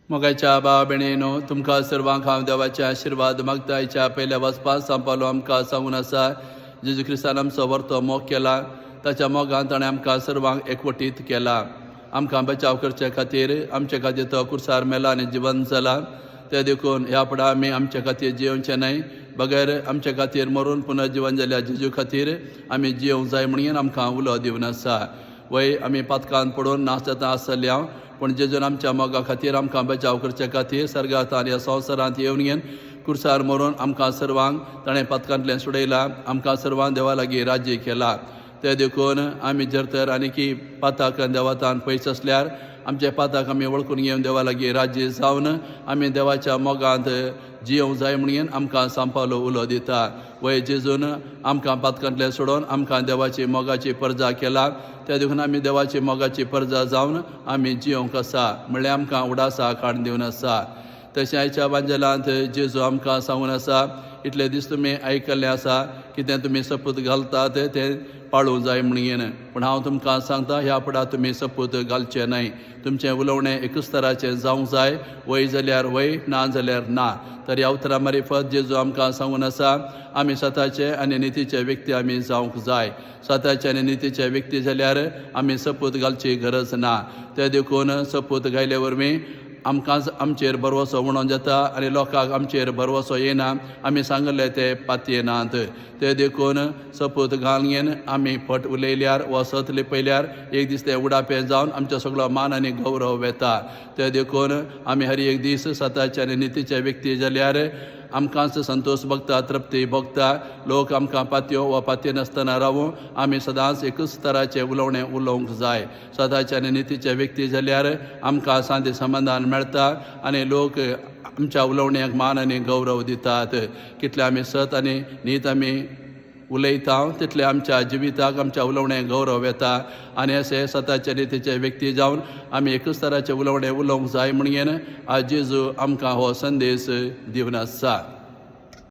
मोगाच्या भाव भयणीनो, तुमकां सर्वांक हांव देवाचे आशिर्वाद मागतायच्या पयल्या वचपाक सांपालो आमकां सांगून आसा. जेजू क्रिस्तान आमचो व्हरतो मोग केला, ताच्या मोगान ताणें आमकां सर्वांक एकवटीत केला. आमकां बचाव करचे खातीर आमचे खातीर तो कुर्सार मेला आनी जिवंत जाला. ते देखून ह्या फुडें आमी आमचे खातीर जियोवचें न्हय, बगैर आमचे खातीर मरून पुनर्जिवन जाल्या जेजू खातीर आमी जियोंक जाय म्हणून आमकां उलो दिवन आसा. वय आमी पातकान पडून नाश जाता आसतल्या, पूण जेजून आमच्या मोगा खातीर आमकां बचाव करचे खातीर सर्गांत आनी ह्या संवसारांत येवन कुर्सार मरून आमकां सर्वांक ताणें पातकांतल्यान सोडयला. आमकां सर्वांक देवा लागीं राज्य केला. ते देखून आमी जर तर आनीकी पाताक देवातान पयस आसल्यार आमचे पाताक आमी वळखून घेवन देवा लागीं राज्य जावन आमी देवाच्या मोगांत जियोंक जाय म्हणून आमकां सांपालो उलो दिता. वय जेजून आमकां पातकांतल्यान सोडून आमकां देवाची मोगाची परजा केला. त्या देखून आमी देवाची मोगाची परजा जावन आमी जियोंक आसा, म्हणल्यार आमकां उडासाक हाडून दिवन आसा. तशें आयच्या बांजलांत जेजू आमकां सांगून आसा, इतले दीस तुमी आयकल्लें आसा, कितें तुमी सपूत घालतात तें पाळूं जाय म्हणून. पूण हांव तुमकां सांगता, ह्या फुडें तुमी सपूत घालचें न्हय. तुमचें उलोवणें एकूच तराचें जावंक जाय, वय जाल्यार वय, ना जाल्यार ना. तर ह्या उतरा मार्फत जेजू आमकां सांगून आसा, आमी स्वताचे आनी नितीचे व्यक्ती आमी जावंक जाय. स्वताचे आनी नितीचे व्यक्ती जाल्यार आमी सपूत घालची गरज ना. ते देखून सपूत घायले वरवीं आमकांच आमचेर भरवसो म्हणून जाता आनी लोकांक आमचेर भरवसो येना. आमी सांगले ते पातयेनात. ते देखून सपूत घालून आमी फट उलयल्यार वा सत लिपयल्यार एक दीस ते उडापें जावन आमचो सगळो मान आनी गौरव वेता. ते देखून आमी हर एक दीस स्वताचे आनी नितीचे व्यक्ती जाल्यार आमकांच संतोश भोगता, तृप्ती भोगता. लोक आमकां पातयो वा पातये नासतना रावूं आमी सदांच एकूच तराचें उलोवणें उलोवंक जाय. स्वताचे आनी नितीचे व्यक्ती जाल्यार आमकां शांती समाधान मेळटा आनी लोक आमच्या उलोवण्याक मान आनी गौरव दितात. कितले आमी सत आनी नीत आमी उलयता तितले आमच्या जिविताक आमच्या उलोवणें गौरव येता. आनी अशें स्वताचे नितीचे व्यक्ती जावन आमी एकूच तराचें उलोवणें उलोवंक जाय म्हणून आज जेजू आमकां हो संदेश दिवन आसा.